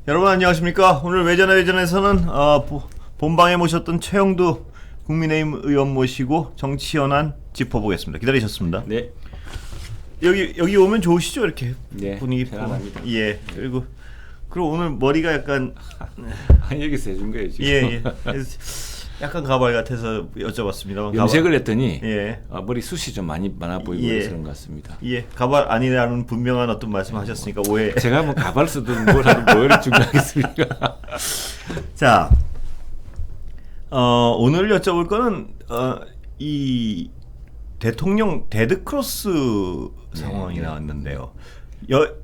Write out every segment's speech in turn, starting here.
여러분 안녕하십니까? 오늘 외전에서는 본방에 모셨던 최영두 국민의힘 의원 모시고 정치 현안 짚어보겠습니다. 기다리셨습니다. 네. 여기 오면 좋으시죠? 이렇게 네, 분위기 편안합니다. 예. 그리고 오늘 머리가 약간 여기서 해준 거예요 지금. 예. 약간 가발 같아서 여쭤봤습니다. 염색을 했더니 예. 머리 숱이 좀 많아 보이고 예. 그런 것 같습니다. 예. 가발 아니라는 분명한 어떤 말씀하셨으니까 오해. 제가 뭐 가발 쓰든 뭘 하든 뭘 중요하겠습니까? 자, 오늘 여쭤볼 거는 이 대통령 데드크로스 상황이 나왔는데요.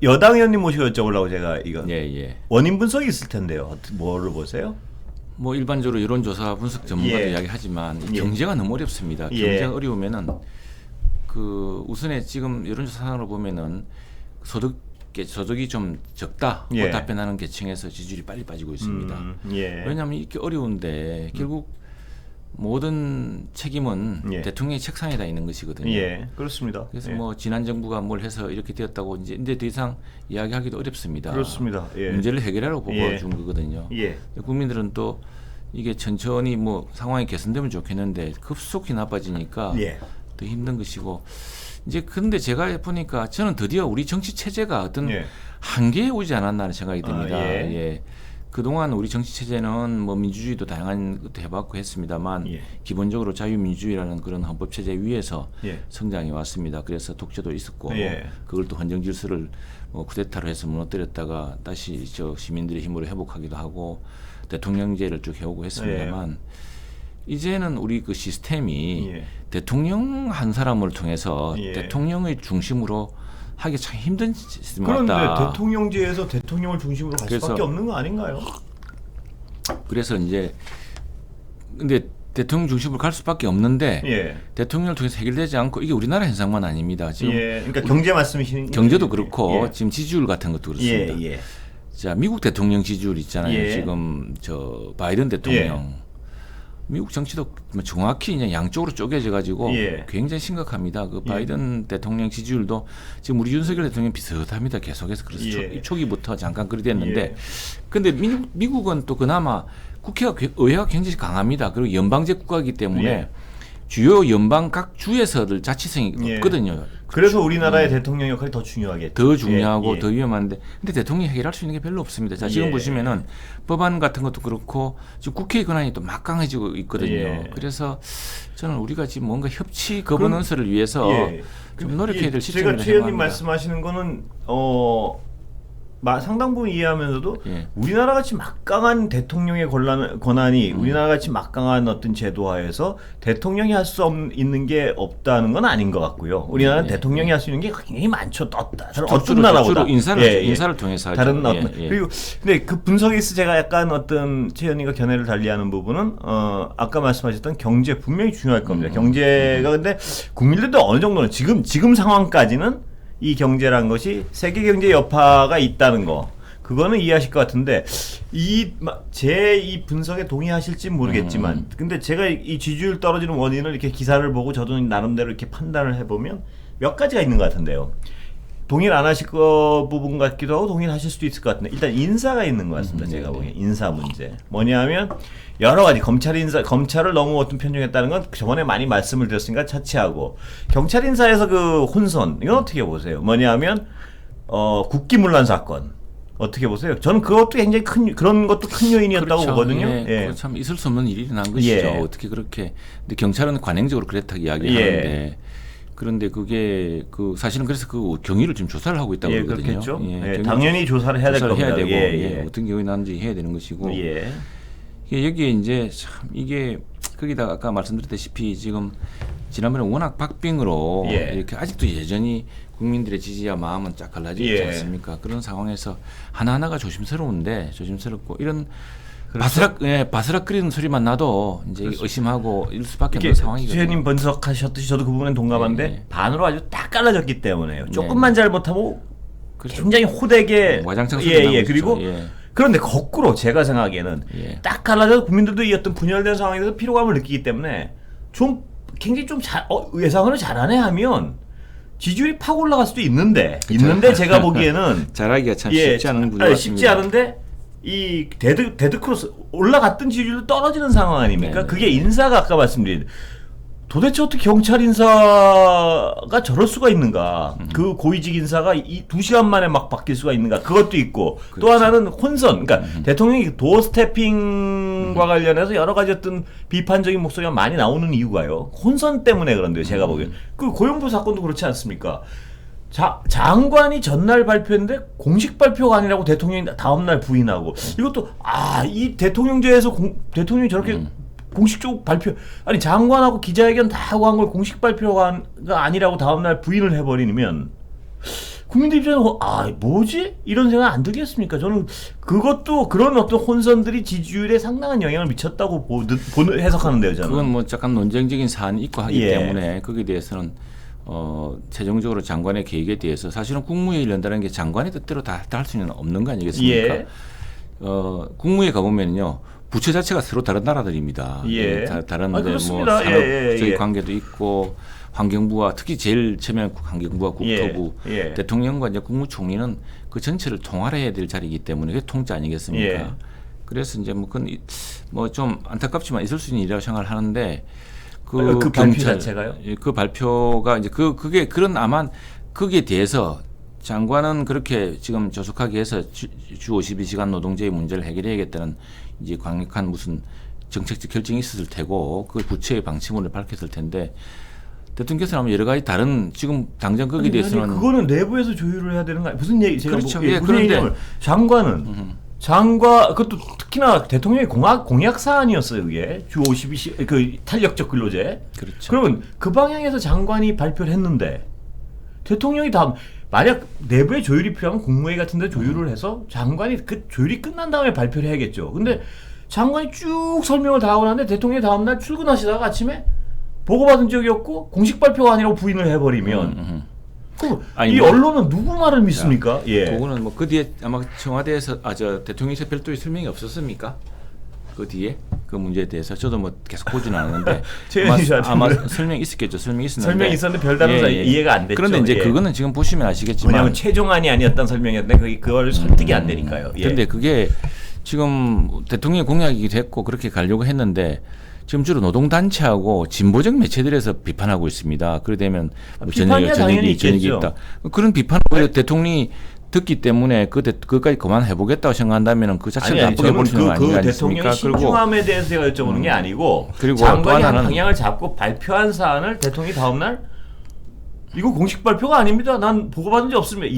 여당 의원님 모시고 여쭤보려고 제가 이거 예. 원인 분석이 있을 텐데요. 뭐를 보세요? 뭐 일반적으로 여론조사 분석 전문가도 예. 이야기하지만 예. 경제가 너무 어렵습니다. 예. 경제가 어려우면은 그 우선에 지금 여론조사상으로 보면은 소득이 좀 적다 예. 답변하는 계층에서 지지율이 빨리 빠지고 있습니다. 예. 왜냐하면 이렇게 어려운데 결국 모든 책임은 예. 대통령의 책상에다 있는 것이거든요. 예, 그렇습니다. 그래서 예. 뭐 지난 정부가 뭘 해서 이렇게 되었다고 이제 더 이상 이야기하기도 어렵습니다. 그렇습니다. 예. 문제를 해결하라고 예. 보고준 거거든요. 예. 국민들은 또 이게 천천히 뭐 상황이 개선되면 좋겠는데 급속히 나빠지니까 예. 더 힘든 것이고 이제 근데 제가 보니까 저는 드디어 우리 정치 체제가 어떤 예. 한계에 오지 않았나는 생각이 듭니다. 예. 그동안 우리 정치 체제는 뭐 민주주의도 다양한 것도 해봤고 했습니다만 예. 기본적으로 자유민주주의라는 그런 헌법 체제 위에서 예. 성장해 왔습니다. 그래서 독재도 있었고 예. 그걸 또 헌정 질서를 쿠데타로 해서 무너뜨렸다가 다시 저 시민들의 힘으로 회복하기도 하고 대통령제를 쭉 해오고 했습니다만 이제는 우리 그 시스템이 예. 대통령 한 사람을 통해서 예. 대통령의 중심으로 하기 참 힘든 시스템이 그런데 왔다. 대통령제에서 대통령을 중심으로 갈 그래서- 수밖에 없는 거 아닌가요? 그래서 이제 근데 대통령 중심으로 갈 수밖에 없는데 예. 대통령을 통해서 해결되지 않고 이게 우리나라 현상만 아닙니다. 지금 예. 그러니까 경제 말씀이시는 경제도 거죠? 그렇고 예. 지금 지지율 같은 것도 예. 그렇습니다. 예. 자, 미국 대통령 지지율 있잖아요. 예. 지금 저 바이든 대통령. 미국 정치도 정확히 그냥 양쪽으로 쪼개져 가지고 예. 굉장히 심각합니다. 그 바이든 대통령 지지율도 지금 우리 윤석열 대통령 비슷합니다. 계속해서 그래서 예. 초기부터 잠깐 그리 됐는데 예. 근데 미국은 또 그나마 국회가 의회가 굉장히 강합니다. 그리고 연방제 국가이기 때문에 예. 주요 연방 각 주에서들 자치성이 예. 없거든요. 그래서 우리나라의 대통령 역할이 더 중요하겠죠. 더 중요하고 예. 더 위험한데 근데 대통령이 해결할 수 있는 게 별로 없습니다. 자, 지금 예. 보시면은 법안 같은 것도 그렇고 지금 국회의 권한이 또 막강해지고 있거든요. 예. 그래서 저는 우리가 지금 뭔가 협치 거버넌스를 위해서 예. 좀 노력해야 될 제가 시점이라고 최 의원님 생각합니다. 말씀하시는 거는 상당 부분 이해하면서도 예. 우리나라 같이 막강한 대통령의 권한이 우리나라 같이 막강한 어떤 제도하에서 대통령이 할 수 있는 게 없다는 건 아닌 것 같고요. 우리나라는 예. 대통령이 할 수 있는 게 굉장히 많죠. 어떤 주로 나라보다 인사를 통해서 하죠. 다른 예, 예. 그리고 근데 그 분석에서 제가 약간 어떤 최 의원님과 견해를 달리하는 부분은 아까 말씀하셨던 경제 분명히 중요할 겁니다. 경제가 근데 국민들도 어느 정도는 지금 상황까지는 이 경제란 것이 세계 경제 여파가 있다는 거 그거는 이해하실 것 같은데 제 이 분석에 동의하실지 모르겠지만 근데 제가 이 지지율 떨어지는 원인을 이렇게 기사를 보고 저도 나름대로 이렇게 판단을 해보면 몇 가지가 있는 것 같은데요. 동의를 안 하실 거 부분 같기도 하고 동의를 하실 수도 있을 것 같은데 일단 인사가 있는 것 같습니다. 제가 보기엔 인사 문제 뭐냐면 여러 가지 검찰을 너무 어떤 편중했다는 건 저번에 많이 말씀을 드렸으니까 차치하고 경찰 인사에서 그 혼선 이건 어떻게 보세요? 뭐냐면 국기문란 사건 어떻게 보세요? 저는 그것도 굉장히 그런 것도 큰 요인이었다고 보거든요. 예, 예. 참 있을 수 없는 일이 난 것이죠. 예. 어떻게 그렇게 근데 경찰은 관행적으로 그랬다고 이야기하는데 그런데 그게 사실은 그래서 그 경위를 지금 조사를 하고 있다고 예, 그러거든요. 그렇겠죠. 예, 예, 당연히 조사를 해야 될 겁니다. 해야 되고 예. 어떤 경우에 나는지 해야 되는 것이고 예. 여기에 이제 참 이게 거기다가 아까 말씀드렸다시피 지금 지난번에 워낙 박빙으로 예. 이렇게 아직도 여전히 국민들의 지지와 마음은 쫙 갈라져 있지 예. 않습니까? 그런 상황에서 하나하나가 조심스럽고 이런 그렇죠. 바스락거리는 소리만 나도 이제 그렇죠. 의심하고 이럴 수밖에 이게 없는 상황이거든요. 최현님 분석하셨듯이 저도 그 부분에 동감한데 예. 반으로 아주 딱 갈라졌기 때문에요. 조금만 잘못하면 그렇죠. 굉장히 호되게 와장창 소리 나고 그리고 있죠. 예. 그런데 거꾸로 제가 생각하기에는 예. 딱 갈라져서 국민들도 이 어떤 분열된 상황에 대해서 피로감을 느끼기 때문에 좀 굉장히 좀 예상을 잘하네 하면 지지율이 팍 올라갈 수도 있는데 제가 보기에는 잘하기가 참 예, 쉽지 않은 구조가 쉽지 않은데 이 데드크로스 올라갔던 지지율도 떨어지는 상황 아닙니까? 네네. 그게 인사가 아까 말씀드린 도대체 어떻게 경찰 인사가 저럴 수가 있는가? 그 고위직 인사가 이 2시간 만에 막 바뀔 수가 있는가? 그것도 있고 또 그렇죠. 하나는 혼선. 그러니까 대통령이 도어 스태핑과 관련해서 여러 가지 어떤 비판적인 목소리가 많이 나오는 이유가요. 혼선 때문에 그런데요. 제가 보기엔. 그 고용부 사건도 그렇지 않습니까? 장관이 전날 발표했는데 공식 발표가 아니라고 대통령이 다음날 부인하고 이것도 이 대통령제에서 대통령이 저렇게 공식적으로 발표 아니 장관하고 기자회견 다 하고 한 걸 공식 발표가 아니라고 다음날 부인을 해버리면 국민들 입장에서 뭐지? 이런 생각 안 들겠습니까? 저는 그것도 그런 어떤 혼선들이 지지율에 상당한 영향을 미쳤다고 해석하는데요. 저는. 그건 뭐 약간 논쟁적인 사안이 있고 하기 예. 때문에 거기에 대해서는 최종적으로 장관의 계획에 대해서 사실은 국무회의를 연다는 게 장관의 뜻대로 다 할 수는 없는 거 아니겠습니까? 예. 국무회의 가보면요. 부처 자체가 서로 다른 나라들입니다. 예. 다른 그렇습니다. 뭐 산업적인 예. 관계도 있고 환경부와 특히 제일 처음에는 환경부와 국토부 예. 대통령과 이제 국무총리는 그 전체를 통할해야 될 자리이기 때문에 그게 통제 아니겠습니까? 예. 그래서 이제 그건 뭐 좀 안타깝지만 있을 수 있는 일이라고 생각을 하는데 그 발표 자체가요? 그 발표가 이제 그게 그런 아마 거기에 대해서 장관은 그렇게 지금 조속하게 해서 주 52시간 노동제의 문제를 해결해야겠다는 이제 강력한 무슨 정책적 결정이 있었을 테고 그 부처의 방침을 밝혔을 텐데 대통령께서 하면 여러 가지 다른 지금 당장 거기에 대해서는 그거는 내부에서 조율을 해야 되는 거 아니에요? 무슨 얘기 제가 그렇죠. 무슨 그런데 얘기냐면 장관 그것도 특히나 대통령의 공약 사안이었어요. 그게 주 52시 그 탄력적 근로제. 그렇죠. 그러면 그 방향에서 장관이 발표를 했는데 대통령이 만약 내부에 조율이 필요하면 국무회의 같은 데 조율을 해서 장관이 그 조율이 끝난 다음에 발표를 해야겠죠. 근데 장관이 쭉 설명을 다 하고 나는데 대통령이 다음날 출근하시다가 아침에 보고받은 적이 없고 공식 발표가 아니라고 부인을 해버리면 이 언론은 누구 말을 믿습니까? 예. 그거는 뭐 그 뒤에 아마 청와대에서 저 대통령실 별도의 설명이 없었습니까? 그 뒤에 그 문제에 대해서 저도 뭐 계속 보지는 않았는데 아마 설명이 있었겠죠. 설명이 있었는데 별다른 이해가 안 됐죠. 그런데 이제 그거는 지금 보시면 아시겠지만 왜냐하면 최종안이 아니었던 설명이었는데 그걸 설득이 안 되니까요. 예. 그런데 그게 지금 대통령의 공약이기도 했고 그렇게 가려고 했는데 지금 주로 노동단체하고 진보적 매체들에서 비판하고 있습니다. 그래 되면 당연히 있겠죠. 있다. 그런 비판을 오히려 대통령이 듣기 때문에 그까지 그만해보겠다고 생각한다면 그 자체를 나쁘게 볼 수는 아니지 않습니까? 대통령의 신중함에 대해서 제가 여쭤보는 게 아니고 그리고 장관이 한 방향을 잡고 발표한 사안을 대통령이 다음날 이거 공식 발표가 아닙니다. 난 보고받은 적 없습니다.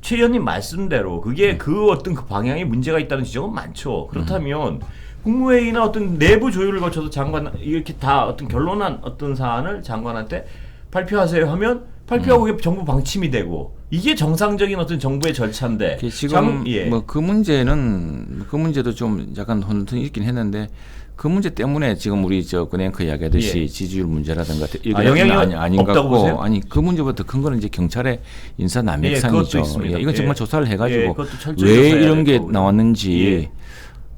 최 의원님 말씀대로 그게 그 어떤 그 방향에 문제가 있다는 지적은 많죠. 그렇다면 국무회의나 어떤 내부 조율을 거쳐서 장관 이렇게 다 어떤 결론난 어떤 사안을 장관한테 발표하세요 하면 발표하고 그게 정부 방침이 되고 이게 정상적인 어떤 정부의 절차인데 지금 뭐 그 문제도 좀 약간 혼선이 있긴 했는데 그 문제 때문에 지금 우리 그 앵커 이야기하듯이 지지율 문제라든가 영향이 아닌 것 없다고 같고 보세요? 아니 그 문제보다 더 큰 거는 이제 경찰의 인사 난맥상이죠. 이건 정말 조사를 해가지고 왜 이런 게 나왔는지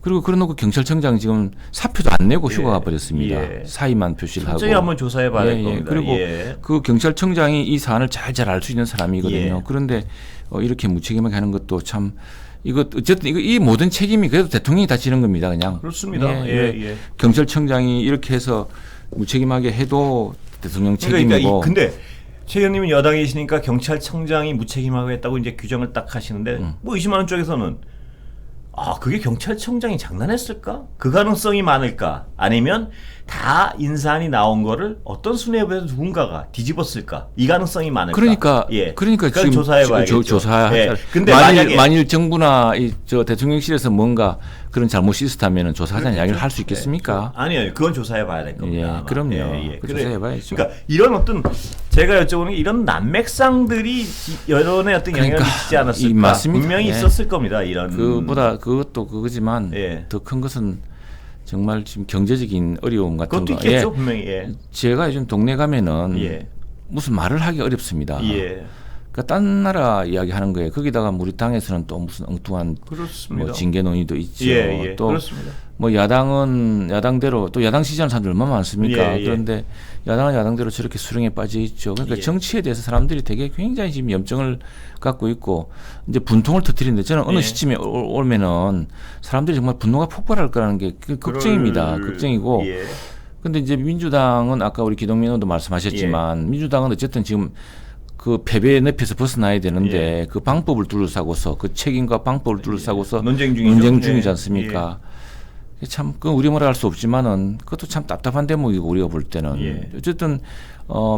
그리고 그래놓고 경찰청장 지금 사표도 안 내고 휴가 가버렸습니다. 사의만 표시를 하고. 철저히 한번 조사해봐야 될 겁니다. 그리고 그 경찰청장이 이 사안을 잘 알 수 있는 사람이거든요. 그런데 이렇게 무책임하게 하는 것도 참 이거 어쨌든 이 모든 책임이 그래도 대통령이 다 지는 겁니다. 그냥. 그렇습니다. 경찰청장이 이렇게 해서 무책임하게 해도 대통령 책임이고. 근데 최 의원님은 여당이시니까 경찰청장이 무책임하게 했다고 이제 규정을 딱 하시는데 뭐 의심하는 쪽에서는 그게 경찰청장이 장난했을까? 그 가능성이 많을까? 아니면 다 인사안이 나온 거를 어떤 수뇌부에서 누군가가 뒤집었을까? 이 가능성이 많을까? 그러니까 지금 조사해봐야겠죠. 근데 만일 정부나 저 대통령실에서 뭔가 그런 잘못이 있었다면 조사하자는 이야기를 할 수 있겠습니까? 아니요, 그건 조사해봐야 될 겁니다. 그럼요. 조사해봐야죠. 그러니까 이런 어떤 제가 여쭤보는 게 이런 난맥상들이 여론에 어떤 영향을 미치지 않았을까? 맞습니다. 분명히 있었을 겁니다. 이런 그보다 그것도 그거지만 더 큰 것은 정말 지금 경제적인 어려움 같은 거. 그것도 있겠죠, 분명히. 제가 요즘 동네 가면은 무슨 말을 하기 어렵습니다. 그러니까 딴 나라 이야기하는 거예요. 거기다가 우리 당에서는 또 무슨 엉뚱한 그렇습니다. 뭐 징계 논의도 있죠. 예, 또 그렇습니다. 뭐 야당은 야당대로 또 야당 지지하는 사람들 얼마나 많습니까? 예, 예. 그런데 야당은 야당대로 저렇게 수렁에 빠져 있죠. 그러니까 예. 정치에 대해서 사람들이 되게 굉장히 지금 염증을 갖고 있고 이제 분통을 터뜨리는데 저는 어느 예. 시점에 오면은 사람들이 정말 분노가 폭발할 거라는 게 걱정입니다. 그럴- 걱정이고. 예. 근데 이제 민주당은 아까 우리 기동민 의원도 말씀하셨지만 민주당은 어쨌든 지금 그 패배의 늪에서 벗어나야 되는데 그 방법을 둘러싸고서 그 책임과 방법을 둘러싸고서 논쟁 중이죠. 논쟁 중이지 예. 않습니까? 참, 그 우리 뭐라 할 수 없지만은 그것도 참 답답한 대목이고 우리가 볼 때는 예. 어쨌든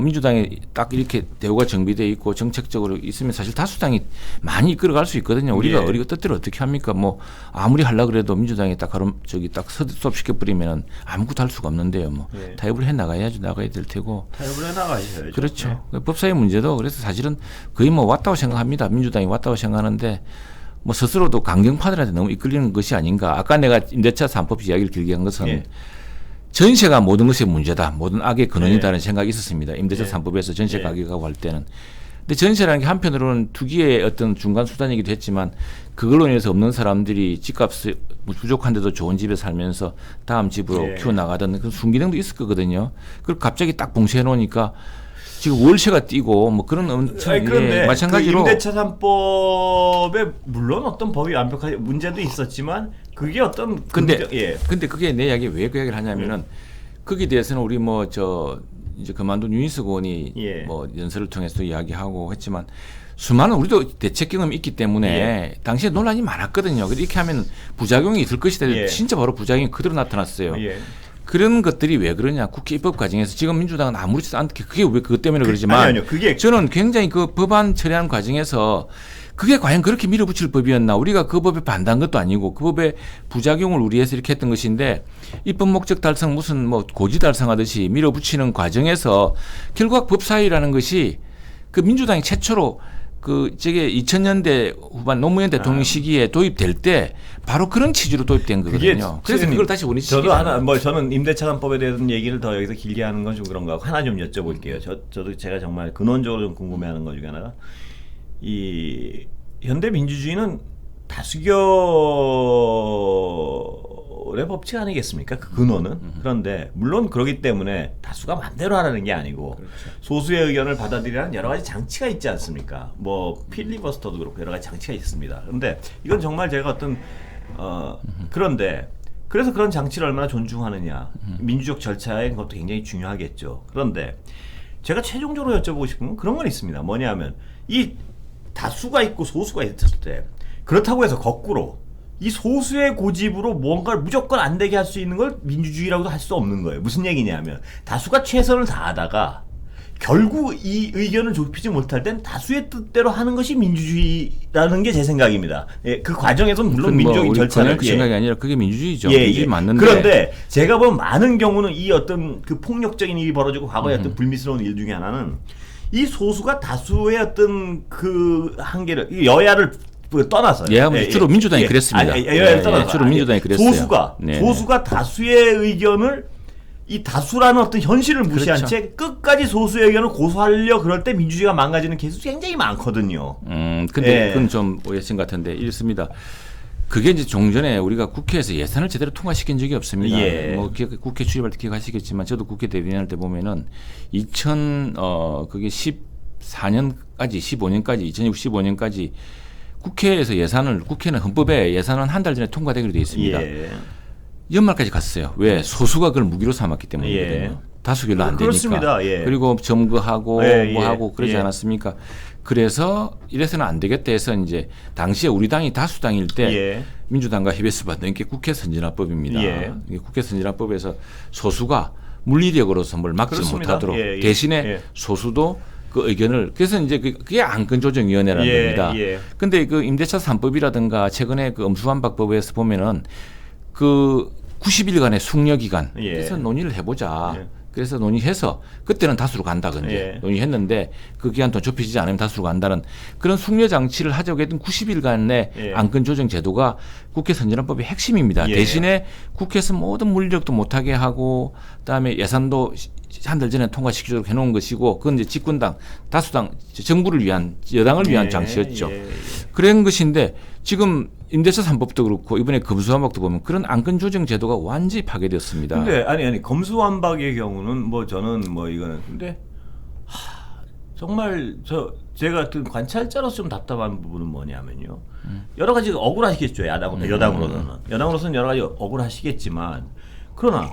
민주당이 딱 이렇게 대우가 정비돼 있고 정책적으로 있으면 사실 다수당이 많이 이끌어갈 수 있거든요. 우리가 예. 우리가 뜻대로 어떻게 합니까? 뭐 아무리 하려 그래도 민주당이 딱 딱 수업시켜 버리면은 아무것도 할 수가 없는데요. 뭐 예. 타협을 해 나가야 될 테고. 타협을 해나가셔야죠. 그렇죠. 법사위 문제도 그래서 사실은 거의 뭐 왔다고 생각합니다. 민주당이 왔다고 생각하는데 뭐 스스로도 강경파들한테 너무 이끌리는 것이 아닌가. 아까 내가 임대차 3법 이야기를 길게 한 것은 예. 전세가 모든 것의 문제다. 모든 악의 근원이다라는 예. 생각이 있었습니다. 임대차 예. 3법에서 전세 예. 가격하고 할 때는. 근데 전세라는 게 한편으로는 투기의 어떤 중간 수단이기도 했지만 그걸로 인해서 없는 사람들이 집값이 부족한데도 좋은 집에 살면서 다음 집으로 예. 키워나가던 그런 순기능도 있을 거거든요. 그걸 갑자기 딱 봉쇄해 놓으니까 지금 월세가 뛰고 뭐 그런 엄청 아니, 그런데 예, 마찬가지로 그 임대차 3법에 물론 어떤 법이 완벽하게 문제도 있었지만 그게 어떤 근데 긍정- 예. 근데 그게 내 이야기 왜 그 이야기를 하냐면은 거기에 대해서는 우리 뭐 저 이제 그만둔 윤희석 의원이 예. 뭐 연설을 통해서도 이야기하고 했지만 수많은 우리도 대책 경험이 있기 때문에 당시에 논란이 많았거든요. 그래서 이렇게 하면 부작용이 있을 것이다. 예. 진짜 바로 부작용이 그대로 나타났어요. 예. 그런 것들이 왜 그러냐? 국회 입법 과정에서 지금 민주당은 아무렇지도 않게 그게 왜 그것 때문에 그러지만 아니요. 그게 저는 굉장히 그 법안 처리하는 과정에서 그게 과연 그렇게 밀어붙일 법이었나? 우리가 그 법에 반대한 것도 아니고 그 법의 부작용을 우리에서 이렇게 했던 것인데 입법 목적 달성 무슨 뭐 고지 달성하듯이 밀어붙이는 과정에서 결국 법사위라는 것이 그 민주당이 최초로 그 저게 2000년대 후반 노무현 대통령 시기에 도입될 때 바로 그런 취지로 도입된 거거든요. 그래서 그걸 다시 원위시키는 저도 하나 뭐 저는 임대차 3법에 대한 얘기를 더 여기서 길게 하는 건 좀 그런가 하고 하나 좀 여쭤볼게요. 저도 제가 정말 근원적으로 좀 궁금해하는 것 중에 하나가 이 현대 민주주의는 다수결의 법칙 아니겠습니까? 그 근원은. 그런데 물론 그렇기 때문에 다수가 맘대로 하라는 게 아니고 소수의 의견을 받아들이라는 여러 가지 장치가 있지 않습니까? 뭐 필리버스터도 그렇고 여러 가지 장치가 있습니다. 그런데 이건 정말 제가 어떤 그런데 그래서 그런 장치를 얼마나 존중하느냐 민주적 절차에 그것도 굉장히 중요하겠죠. 그런데 제가 최종적으로 여쭤보고 싶은 건 그런 건 있습니다. 뭐냐면 이 다수가 있고 소수가 있을 때 그렇다고 해서 거꾸로 이 소수의 고집으로 뭔가를 무조건 안 되게 할 수 있는 걸 민주주의라고도 할 수 없는 거예요. 무슨 얘기냐면 다수가 최선을 다하다가 결국 이 의견을 좁히지 못할 땐 다수의 뜻대로 하는 것이 민주주의라는 게 제 생각입니다. 예, 그 과정에서는 물론 민주적인 절차를 그 생각이 아니라 그게 민주주의죠. 예, 민주주의 예. 맞는데 그런데 제가 본 많은 경우는 이 어떤 그 폭력적인 일이 벌어지고 과거의 어떤 불미스러운 일 중에 하나는 이 소수가 다수의 어떤 그 한계를 여야를 떠나서 주로 민주당이 그랬습니다. 여야를 떠나서 주로 민주당이 그랬어요. 소수가 다수의 의견을 이 다수라는 어떤 현실을 무시한 그렇죠. 채 끝까지 소수의 의견을 고수하려 그럴 때 민주주의가 망가지는 케이스 굉장히 많거든요. 근데 예. 그건 좀 오해신 같은데 이렇습니다. 그게 이제 종전에 우리가 국회에서 예산을 제대로 통과시킨 적이 없습니다. 예. 뭐 국회 출입할 때 기억하시겠지만 저도 국회 대변인할 때 보면은 그게 14년까지 15년까지 2015년까지 국회에서 국회는 헌법에 예산은 한 달 전에 통과되기로 되어 있습니다. 예. 연말까지 갔어요. 왜? 소수가 그걸 무기로 삼았기 때문이거든요. 예. 다수결로 안 되니까. 그렇습니다. 예. 그리고 점거하고 예, 뭐 예. 하고 그러지 예. 않았습니까? 그래서 이래서는 안 되겠다 해서 이제 당시에 우리 당이 다수당일 때 예. 민주당과 협의해서 받는 게 국회 선진화법입니다. 예. 이게 국회 선진화법에서 소수가 물리력으로서 뭘 막지 그렇습니다. 못하도록 예, 예. 대신에 예. 소수도 그 의견을 그래서 이제 그게 안건조정위원회라는 예, 겁니다. 예. 근데 그 임대차 3법이라든가 최근에 그 엄수완박법에서 보면은 그 90일간의 숙려 기간 예. 그래서 논의를 해보자. 예. 그래서 논의해서 그때는 다수로 간다든지 예. 논의했는데 그 기간 더 좁혀지지 않으면 다수로 간다는 그런 숙려 장치를 하자고 했던 90일간의 예. 안건 조정 제도가 국회 선진화법의 핵심입니다. 예. 대신에 국회에서 모든 물리력도 못하게 하고 그다음에 예산도 한 달 전에 통과시키도록 해놓은 것이고 그건 이제 집권당 다수당 정부를 위한 여당을 위한 장치였죠. 그런 것인데 지금 임대차 3법도 그렇고 이번에 검수완박도 보면 그런 안건 조정 제도가 완전히 파괴되었습니다. 근데 아니 검수완박의 경우는 뭐 저는 뭐 이거는 근데 정말 제가 어떤 관찰자로서 좀 답답한 부분은 뭐냐면요. 여러 가지 억울하시겠죠. 여당으로서는 여러 가지 억울하시겠지만 그러나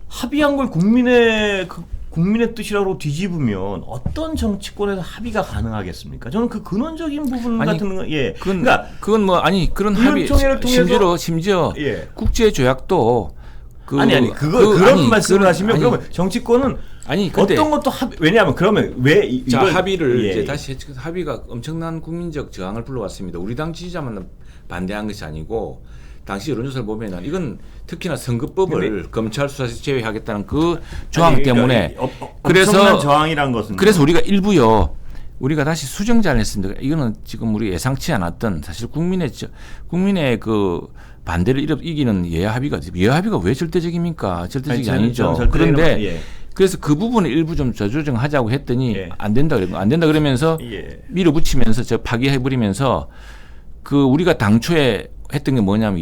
합의한 걸 국민의 뜻이라고 뒤집으면 어떤 정치권에서 합의가 가능하겠습니까? 저는 그 근원적인 부분 같은 거 그건 뭐 아니 그런 합의 심지어 예. 국제 조약도 그런 말씀을 하시면 그러면 정치권은 근데 어떤 것도 왜냐하면 그러면 왜 합의를 예. 이제 다시 합의가 엄청난 국민적 저항을 불러왔습니다. 우리 당 지지자만 반대한 것이 아니고 당시 여론조사를 보면은 이건 특히나 선거법을 검찰 수사에서 제외하겠다는 그 조항 때문에 그래서 저항이란 것은 그래서 우리가 일부요. 우리가 다시 수정자를 했습니다. 이거는 지금 우리 예상치 않았던 사실 국민의 그 반대를 이기는 예하 합의가 왜 절대적입니까? 절대적이 아니죠. 그런데 그래서 그 부분을 일부 좀 저조정하자고 했더니 안 된다 그러면서 밀어붙이면서 파기해버리면서 그 우리가 당초에 했던 게 뭐냐면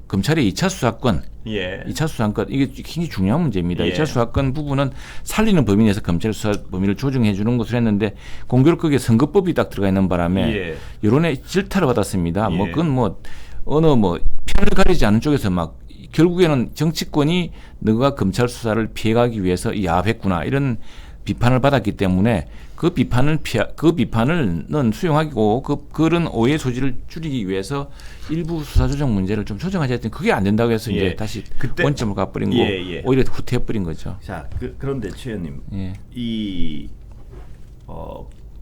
검찰의 2차 수사권, 2차 수사권 이게 굉장히 중요한 문제입니다. 2차 수사권 부분은 살리는 범위 내에서 검찰 수사 범위를 조정해 주는 것으로 했는데 공교롭게 선거법이 딱 들어가 있는 바람에 여론의 질타를 받았습니다. 뭐 그건 어느 편을 가리지 않은 쪽에서 막 결국에는 정치권이 너가 검찰 수사를 피해가기 위해서 야합했구나 이런 비판을 받았기 때문에 그 비판은 수용하고 그런 오해 소지를 줄이기 위해서 일부 수사 조정 문제를 좀 조정하자 했더니 그게 안 된다고 해서 이제 다시 원점을 가버린 거 오히려 후퇴해버린 거죠. 자 그런데 최 의원님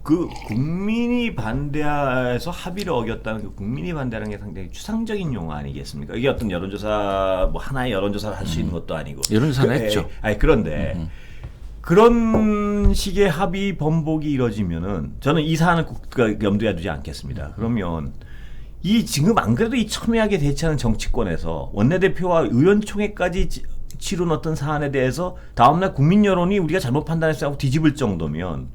그 국민이 반대해서 합의를 어겼다는 그 국민이 반대하는 게 상당히 추상적인 용어 아니겠습니까? 이게 어떤 여론조사 뭐 하나의 여론조사를 할 수 있는 것도 아니고 여론조사는 했죠. 그런데 그런 식의 합의 번복이 이뤄지면은 저는 이 사안을 염두에 두지 않겠습니다. 그러면 이 지금 안 그래도 이 첨예하게 대치하는 정치권에서 원내대표와 의원총회까지 치른 어떤 사안에 대해서 다음날 국민 여론이 우리가 잘못 판단했어 하고 뒤집을 정도면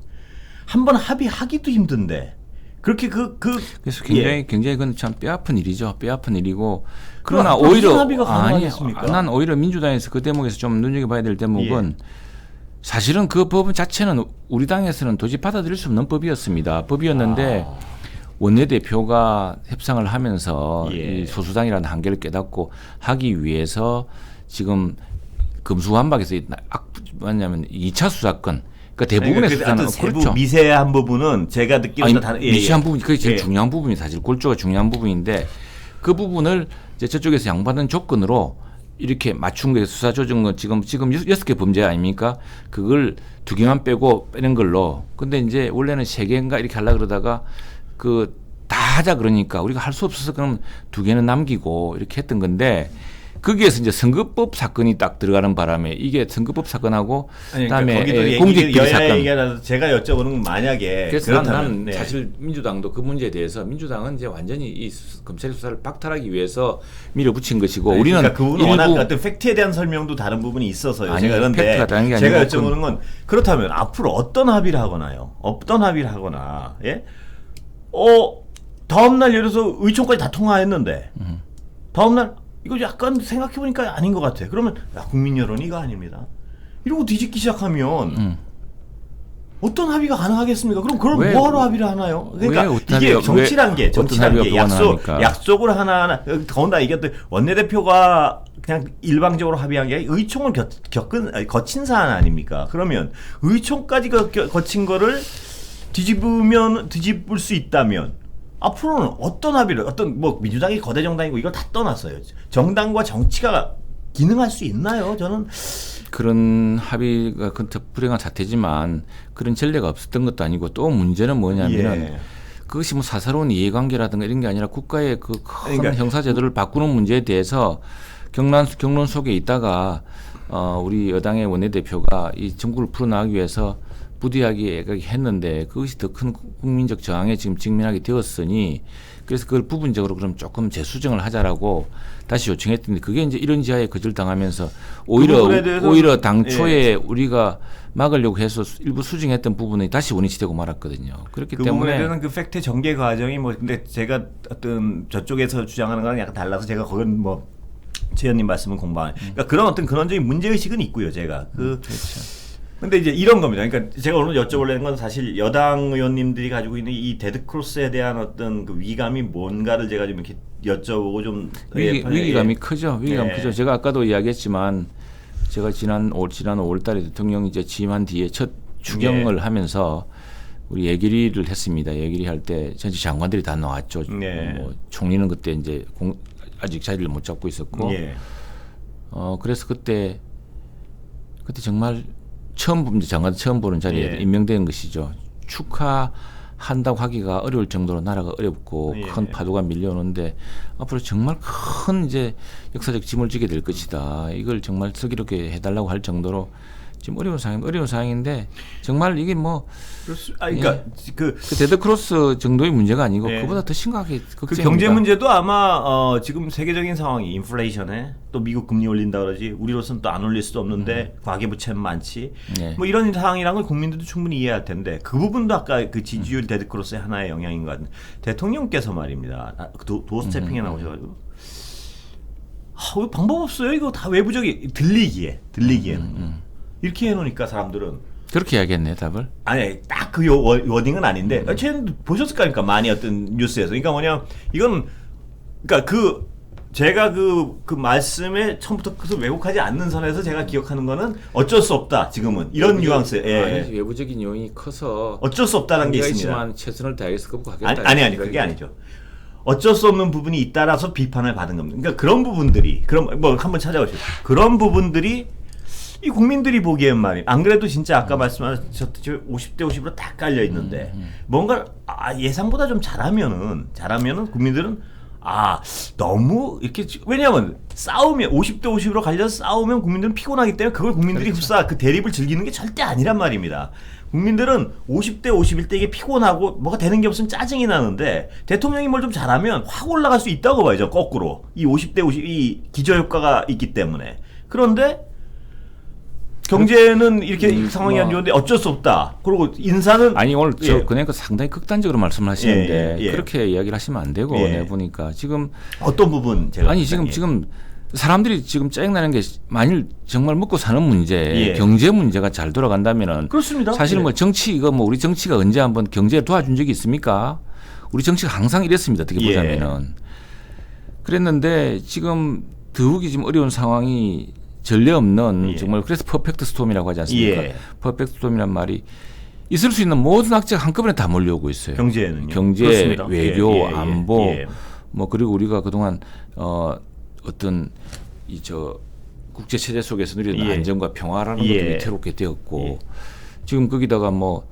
한번 합의하기도 힘든데 그렇게 그래서 굉장히 그건 참 뼈아픈 일이죠. 뼈아픈 일이고 그러나 오히려 합의가 가능하겠습니까? 난 오히려 민주당에서 그 대목에서 좀 눈여겨봐야 될 대목은 사실은 그 법은 자체는 우리 당에서는 도저히 받아들일 수 없는 법이었는데 원내대표가 협상을 하면서 이 소수당이라는 한계를 깨닫고 하기 위해서 지금 검수완박에서 뭐냐면 2차 수사권 그러니까 대부분의 수사는 그렇죠. 미세한 부분은 제가 듣기로는 미세한 부분 그게 제일 중요한 부분이 사실 골조가 중요한 부분인데 그 부분을 이제 저쪽에서 양받은 조건으로 이렇게 맞춘 거예요. 수사 조정은 지금 6개 범죄 아닙니까? 그걸 2개만 빼는 걸로. 근데 이제 원래는 3개인가 이렇게 하려고 그러다가 다 하자 그러니까 우리가 할 수 없어서 그럼 2개는 남기고 이렇게 했던 건데 거기에서 이제 선거법 사건이 딱 들어가는 바람에 이게 선거법 사건하고 그다음에 공직비리 사건. 제가 여쭤보는 건 만약에 그래서 나는 사실 민주당도 그 문제에 대해서 민주당은 이제 완전히 이 검찰 수사를 박탈하기 위해서 밀어붙인 것이고 우리는 그러니까 그분은 워낙 어떤 팩트에 대한 설명도 다른 부분이 있어서요. 제가 그런데 제가 여쭤보는 건 그렇다면 앞으로 어떤 합의를 하거나 다음날 예를 들어서 의총까지 다 통화했는데 다음날 이거 약간 생각해보니까 아닌 것 같아. 그러면 국민 여론이 이거 아닙니다. 이러고 뒤집기 시작하면 어떤 합의가 가능하겠습니까? 그럼 그걸 뭐하러 합의를 하나요? 그러니까 이게 정치란 게 약속을 하나하나 더군다나 이게 또 원내대표가 그냥 일방적으로 합의한 게 아니라 의총을 거친 사안 아닙니까? 그러면 의총까지 거친 거를 뒤집을 수 있다면 앞으로는 어떤 합의를 민주당이 거대 정당이고 이걸 다 떠났어요. 정당과 정치가 기능할 수 있나요? 저는 그런 합의가 불행한 사태지만 그런 전례가 없었던 것도 아니고 또 문제는 뭐냐면은 그것이 뭐 사사로운 이해관계라든가 이런 게 아니라 국가의 그 큰 형사제도를 바꾸는 문제에 대해서 경론 속에 있다가 우리 여당의 원내대표가 이 정국을 풀어나가기 위해서 부디하게 했는데 그것이 더 큰 국민적 저항에 지금 직면하게 되었으니 그래서 그걸 부분적으로 그럼 조금 재수정을 하자라고 다시 요청했더니 그게 이제 이런 지하에 거절당하면서 부분에 대해서 오히려 당초에 우리가 막으려고 해서 일부 수정했던 부분이 다시 원인이 되고 말았거든요. 그렇기 그 부분에 때문에 대해서는 그 팩트 전개 과정이 뭐 근데 제가 어떤 저쪽에서 주장하는 거랑 약간 달라서 제가 거긴 뭐 최 의원님 말씀은 공방. 그러니까 그런 어떤 근원적인 문제 의식은 있고요. 제가 그렇죠. 근데 이제 이런 겁니다. 그러니까 제가 오늘 여쭤보려는 건 사실 여당 의원님들이 가지고 있는 이 데드크로스에 대한 어떤 그 위감이 뭔가를 제가 좀 이렇게 여쭤보고 좀 위기감이 크죠. 위기감이 예. 크죠. 제가 아까도 이야기했지만 제가 지난 5월달에 대통령이 이제 취임한 뒤에 첫 추경을 하면서 우리 예결위를 했습니다. 예결위 할 때 전체 장관들이 다 나왔죠. 네. 뭐 총리는 그때 이제 아직 자리를 못 잡고 있었고, 그래서 그때 정말 장관 처음 보는 자리에 임명된 것이죠. 축하한다고 하기가 어려울 정도로 나라가 어렵고 큰 파도가 밀려오는데 앞으로 정말 큰 이제 역사적 짐을 지게 될 것이다. 이걸 정말 슬기롭게 해달라고 할 정도로 지금 어려운 상황인데 정말 이게 뭐 그러니까 그 데드크로스 정도의 문제가 아니고 그보다 더 심각하게 그 경제 문제도 아마 지금 세계적인 상황이 인플레이션에 또 미국 금리 올린다 그러지 우리로서는 또 안 올릴 수도 없는데 과계부채는 많지 뭐 이런 상황이란 걸 국민들도 충분히 이해할 텐데 그 부분도 아까 그 지지율 데드크로스의 하나의 영향인 것 같은데 대통령께서 말입니다. 도스태핑에 나오셔가지고 왜 방법 없어요? 이거 다 외부적이 들리기에는 이렇게 해놓으니까 사람들은 그렇게 이야기했네 답을. 아니 딱 그 워딩은 아닌데 쟤는 보셨을 거니까 많이 어떤 뉴스에서 그러니까 뭐냐 이건 그러니까 제가 그 말씀에 처음부터 그래서 왜곡하지 않는 선에서 제가 기억하는 거는 어쩔 수 없다 지금은 이런 뉘앙스. 아니, 외부적인 요인이 커서 어쩔 수 없다는 게 있습니다. 최선을 다해서 극복하겠다. 아니 그게 아니죠. 어쩔 수 없는 부분이 잇따라서 비판을 받은 겁니다. 그러니까 그런 부분들이 그럼 뭐 한번 찾아보시죠. 그런 부분들이 이 국민들이 보기엔 말이에요. 안 그래도 진짜 아까 말씀하셨듯이 50대 50으로 다 깔려 있는데 뭔가 예상보다 좀 잘하면은 국민들은 너무 이렇게 왜냐하면 싸우면 50대 50으로 갈려서 싸우면 국민들은 피곤하기 때문에 그걸 국민들이 흡사 그 대립을 즐기는 게 절대 아니란 말입니다. 국민들은 50대 50일 때 이게 피곤하고 뭐가 되는 게 없으면 짜증이 나는데 대통령이 뭘 좀 잘하면 확 올라갈 수 있다고 봐야죠. 거꾸로 이 50대 50 이 기저효과가 있기 때문에. 그런데 경제는 이렇게 상황이 안 좋은데 어쩔 수 없다. 그리고 인사는 아니 오늘 그러니까 상당히 극단적으로 말씀하시는데 예. 그렇게 이야기를 하시면 안 되고 내 보니까 지금 어떤 부분 제가 지금 사람들이 지금 짜증나는 게 만일 정말 먹고 사는 문제, 경제 문제가 잘 돌아간다면은 그렇습니다. 사실 뭐 정치 우리 정치가 언제 한번 경제에 도와준 적이 있습니까? 우리 정치가 항상 이랬습니다. 어떻게 보자면은 그랬는데 지금 더욱이 지금 어려운 상황이 전례 없는 정말 그래서 퍼펙트 스톰이라고 하지 않습니까? 퍼펙트 스톰이란 말이 있을 수 있는 모든 악재가 한꺼번에 다 몰려오고 있어요. 경제에는요. 경제, 그렇습니다. 외교, 안보 뭐 그리고 우리가 그동안 어떤 국제 체제 속에서 누리는 안정과 평화라는 것도 위태롭게 되었고 지금 거기다가 뭐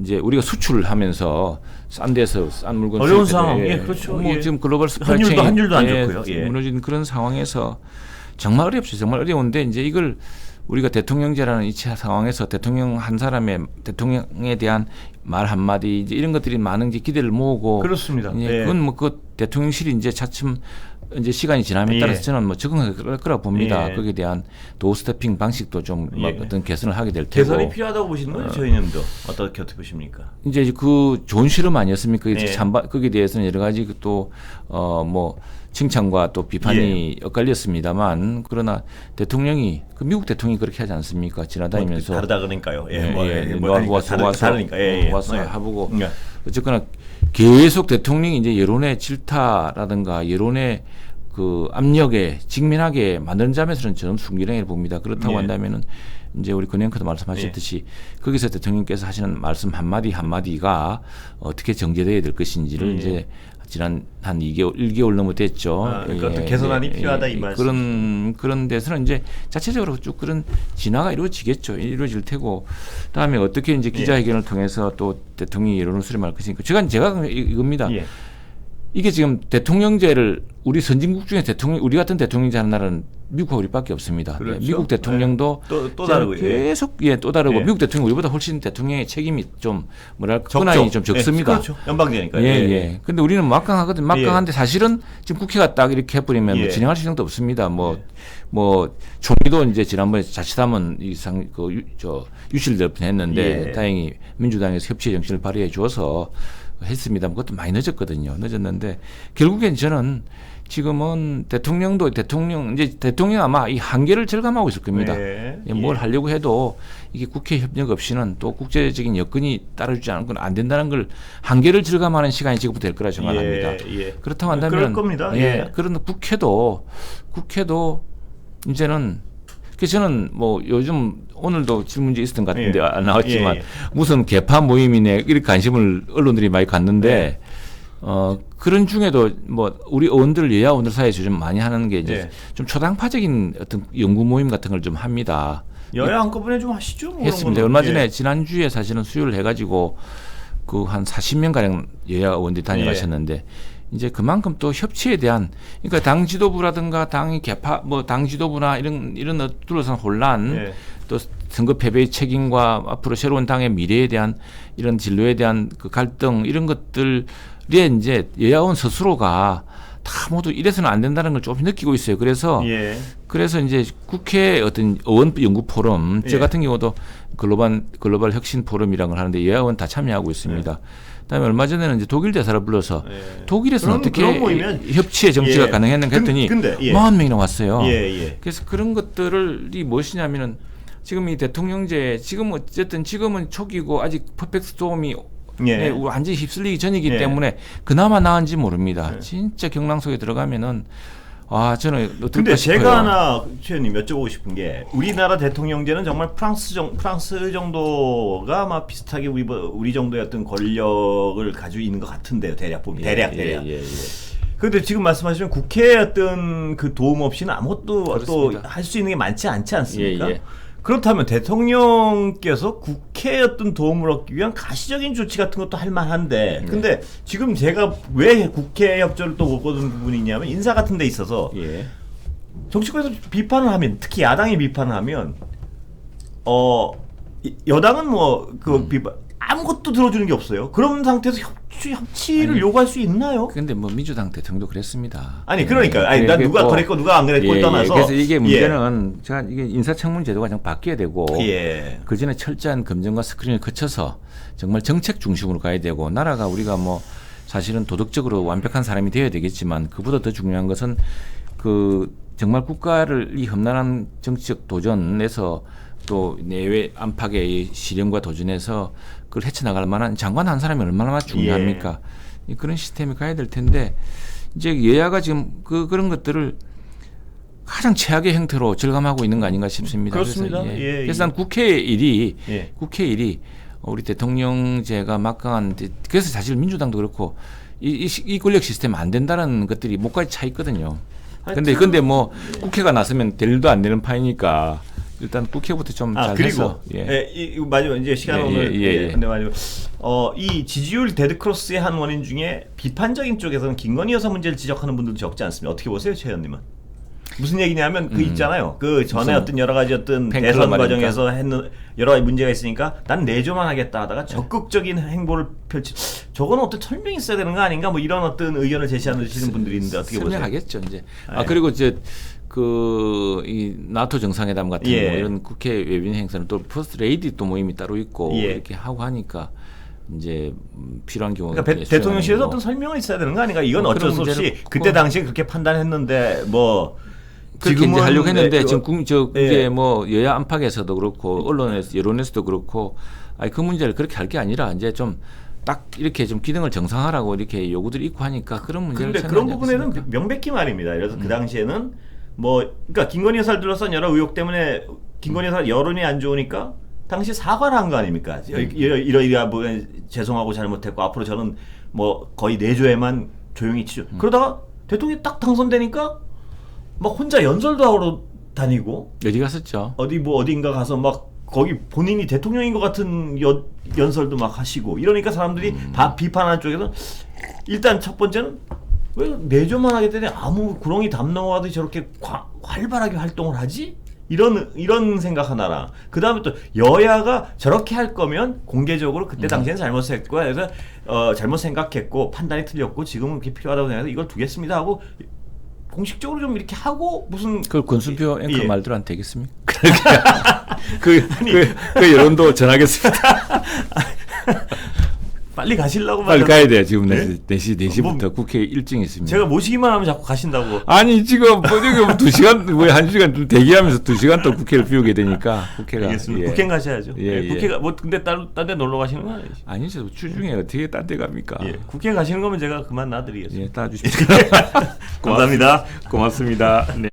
이제 우리가 수출을 하면서 싼 데서 싼 물건 어려운 상황. 그렇죠. 뭐 지금 글로벌 스파이 체인 환율도 안 좋고요. 무너진 그런 상황에서 정말 어렵죠. 정말 어려운데 이제 이걸 우리가 대통령제라는 이 상황에서 대통령 한 사람의 대통령에 대한 말 한마디 이제 이런 것들이 많은 기대를 모으고 그렇습니다. 그건 뭐 그 대통령실이 이제 차츰 이제 시간이 지남에 따라서 저는 뭐 적응할 거라 봅니다. 거기에 대한 도스태핑 방식도 좀 어떤 개선을 하게 될 테고. 개선이 필요하다고 보시는 거죠, 저희는도 어떻게 보십니까? 이제 그 좋은 실험 아니었습니까? 거기에 대해서는 여러 가지 또 뭐 칭찬과 또 비판이 엇갈렸습니다만 그러나 대통령이 미국 대통령이 그렇게 하지 않습니까? 지나다니면서 다르다 그러니까요. 와서 다르니까. 와서 해보고 어쨌거나 계속 대통령이 이제 여론의 질타라든가 여론의 그 압력에 직면하게 만드는 점에서는 저는 순기능을 봅니다. 그렇다고 한다면은 이제 우리 권영크도 말씀하셨듯이 거기서 대통령께서 하시는 말씀 한마디가 어떻게 정제돼야 될 것인지를 이제 지난 한 1개월 넘어 됐죠. 그러니까 개선안이 필요하다 이 말씀. 그런 데서는 이제 자체적으로 쭉 그런 진화가 이루어지겠죠. 이루어질 테고 그다음에 어떻게 이제 기자회견을 통해서 또 대통령이 여론을 수렴할 것이니까 제가 이겁니다. 이게 지금 대통령제를 우리 선진국 중에 대통령 우리 같은 대통령이 하는 나라는 미국하고 우리밖에 없습니다. 그렇죠. 미국 대통령도 또 다르고 계속 또 다르고 예. 미국 대통령 우리보다 훨씬 대통령의 책임이 좀 뭐랄까 적죠. 권한이 좀 적습니다. 그렇죠. 연방제니까. 예. 근데 우리는 막강하거든. 막강한데 사실은 지금 국회가 딱 이렇게 해버리면 뭐 진행할 수정도 없습니다. 뭐 총리도 이제 지난번에 자칫하면 이상 유실될 뻔했는데 다행히 민주당에서 협치의 정신을 발휘해 주어서 했습니다. 그것도 많이 늦었는데 결국엔 저는 지금은 대통령 아마 이 한계를 절감하고 있을 겁니다. 뭘 하려고 해도 이게 국회 협력 없이는 또 국제적인 여건이 따라주지 않은 건 안 된다는 걸 한계를 절감하는 시간이 지금부터 될 거라 생각합니다. 그렇다고 한다면 그럴 겁니다. 그런 국회도 이제는 저는 뭐 요즘 오늘도 질문지 있었던 것 같은데 안 나왔지만 무슨 개파 모임이네 이렇게 관심을 언론들이 많이 갖는데 그런 중에도 뭐 우리 의원들 여야 의원들 사이에서 좀 많이 하는 게 이제 좀 초당파적인 어떤 연구 모임 같은 걸 좀 합니다. 여야 한꺼번에 좀 하시죠. 뭐 했습니다. 얼마 전에 지난주에 사실은 수요를 해가지고 그 한 40명 가량 여야 의원들이 다녀가셨는데 이제 그만큼 또 협치에 대한 그러니까 당 지도부라든가 당의 개파 당 지도부나 이런 둘러싼 혼란 또 선거 패배의 책임과 앞으로 새로운 당의 미래에 대한 이런 진로에 대한 그 갈등 이런 것들에 이제 여야 의원 스스로가 다 모두 이래서는 안 된다는 걸 조금 느끼고 있어요. 그래서 이제 국회 어떤 의원 연구 포럼 저 같은 경우도 글로벌 혁신 포럼이라는 걸 하는데 여야 의원 다 참여하고 있습니다. 그다음에 얼마 전에는 이제 독일 대사를 불러서 독일에서는 어떻게 협치의 정치가 가능했는가 했더니 40명이나 왔어요. 그래서 그런 것들이 무엇이냐면은 지금 이 대통령제 지금은 초기고 아직 퍼펙트 스톰이 완전히 휩쓸리기 전이기 때문에 그나마 나은지 모릅니다. 진짜 경랑 속에 들어가면은 저는 근데 싶어요. 제가 하나 최현님 여쭤보고 싶은 게 우리나라 대통령제는 정말 프랑스 정도가 아마 비슷하게 우리 정도의 어떤 권력을 가지고 있는 것 같은데요. 대략 보면 대략. 그런데 지금 말씀하시면 국회의 어떤 그 도움 없이는 아무것도 또 할 수 있는 게 많지 않지 않습니까? 그렇다면 대통령께서 국회의 어떤 도움을 얻기 위한 가시적인 조치 같은 것도 할 만한데 근데 지금 제가 왜 국회 협조를 또 못 받은 부분이 있냐면 인사 같은 데 있어서 정치권에서 비판을 하면 특히 야당이 비판을 하면 여당은 비판 아무것도 들어주는 게 없어요. 그런 상태에서 협치를 요구할 수 있나요? 근데 뭐 민주당 대통령도 그랬습니다. 그러니까 난 누가 그랬고 누가 안 그랬고 떠나서 그래서 이게 문제는 제가 이게 인사청문 제도가 좀 바뀌어야 되고 그 전에 철저한 검증과 스크린을 거쳐서 정말 정책 중심으로 가야 되고 나라가 우리가 뭐 사실은 도덕적으로 완벽한 사람이 되어야 되겠지만 그보다 더 중요한 것은 그 정말 국가를 이 험난한 정치적 도전에서 또 내외 안팎의 실현과 도전에서 그걸 헤쳐나갈 만한 장관 한 사람이 얼마나 중요합니까? 그런 시스템이 가야 될 텐데 이제 여야가 지금 그런 것들을 가장 최악의 형태로 절감하고 있는 거 아닌가 싶습니다. 그렇습니다. 그래서 난 국회 일이 우리 대통령제가 막강한 그래서 사실 민주당도 그렇고 이 권력 시스템 안 된다는 것들이 목까지 차 있거든요. 근데 뭐 국회가 나서면 될 일도 안 되는 파이니까 일단 국회부터 좀 잘 해서 마지막 이제 시간 오늘 근데 마지막 이 지지율 데드크로스의 한 원인 중에 비판적인 쪽에서는 김건희 여사 문제를 지적하는 분들도 적지 않습니다. 어떻게 보세요, 최 의원님은? 무슨 얘기냐면 그 있잖아요. 그 전에 어떤 여러 가지 어떤 대선 과정에서 했는 여러 가지 문제가 있으니까 난 내조만 하겠다 하다가 적극적인 행보를 저거는 어떤 설명이 있어야 되는 거 아닌가? 뭐 이런 어떤 의견을 제시하는 분들이 있는데 어떻게 보세요? 설명하겠죠 이제. 그리고 이제 이 나토 정상회담 같은 뭐 이런 국회 외빈 행사는 또 퍼스트 레이디 또 모임이 따로 있고 이렇게 하고 하니까 이제 필요한 경우가 그러니까 대통령실에서 어떤 설명이 있어야 되는 거 아닌가? 이건 어쩔 수 없이 그때 당시에 그렇게 판단했는데 그렇게 이제 하려고 했는데 지금 이게 뭐 여야 안팎에서도 그렇고 여론에서도 그렇고 그 문제를 그렇게 할 게 아니라 이제 좀 딱 이렇게 좀 기능을 정상화하라고 이렇게 요구들이 있고 하니까 그런 문제를 그런데 그런 부분에는 명백히 말입니다. 그래서 그 당시에는 그러니까 김건희 여사를 둘러싼 여러 의혹 때문에 김건희 여사 여론이 안 좋으니까 당시 사과를 한 거 아닙니까? 이러이러한 죄송하고 잘못했고 앞으로 저는 뭐 거의 내조에만 조용히 치죠. 그러다가 대통령이 딱 당선되니까 막 혼자 연설도 하러 다니고 어디 갔었죠? 어딘가 가서 막 거기 본인이 대통령인 것 같은 연설도 막 하시고 이러니까 사람들이 다 비판하는 쪽에서 일단 첫 번째는 왜 내조만 하게 되니 아무 구렁이 담 넘어가듯이 저렇게 활발하게 활동을 하지? 이런 생각 하나랑 그 다음에 또 여야가 저렇게 할 거면 공개적으로 그때 당시에는 잘못했고 그래서 잘못 생각했고 판단이 틀렸고 지금은 그게 필요하다고 생각해서 이걸 두겠습니다 하고 공식적으로 좀 이렇게 하고 무슨 그걸 권순표 앵커 예. 말대로 안 되겠습니까? 그 여론도 전하겠습니다. 빨리 가시려고 빨리 가야 돼요. 지금 네? 4시부터 뭐, 국회 일정이 있습니다. 제가 모시기만 하면 자꾸 가신다고. 아니 지금 뭐 지금 2시간 뭐 1시간 좀 대기하면서 2시간 또 국회를 비우게 되니까 국회가 알겠습니다. 예. 국회 가셔야죠. 예, 예, 예. 국회가 뭐 근데 딴 데 놀러 가시는 건 아니죠. 아니죠. 주중에 어떻게 딴 데 갑니까? 예, 국회 가시는 거면 제가 그만 놔드리겠습니다. 예, 따주십시오. 감사합니다. 고맙습니다. 네.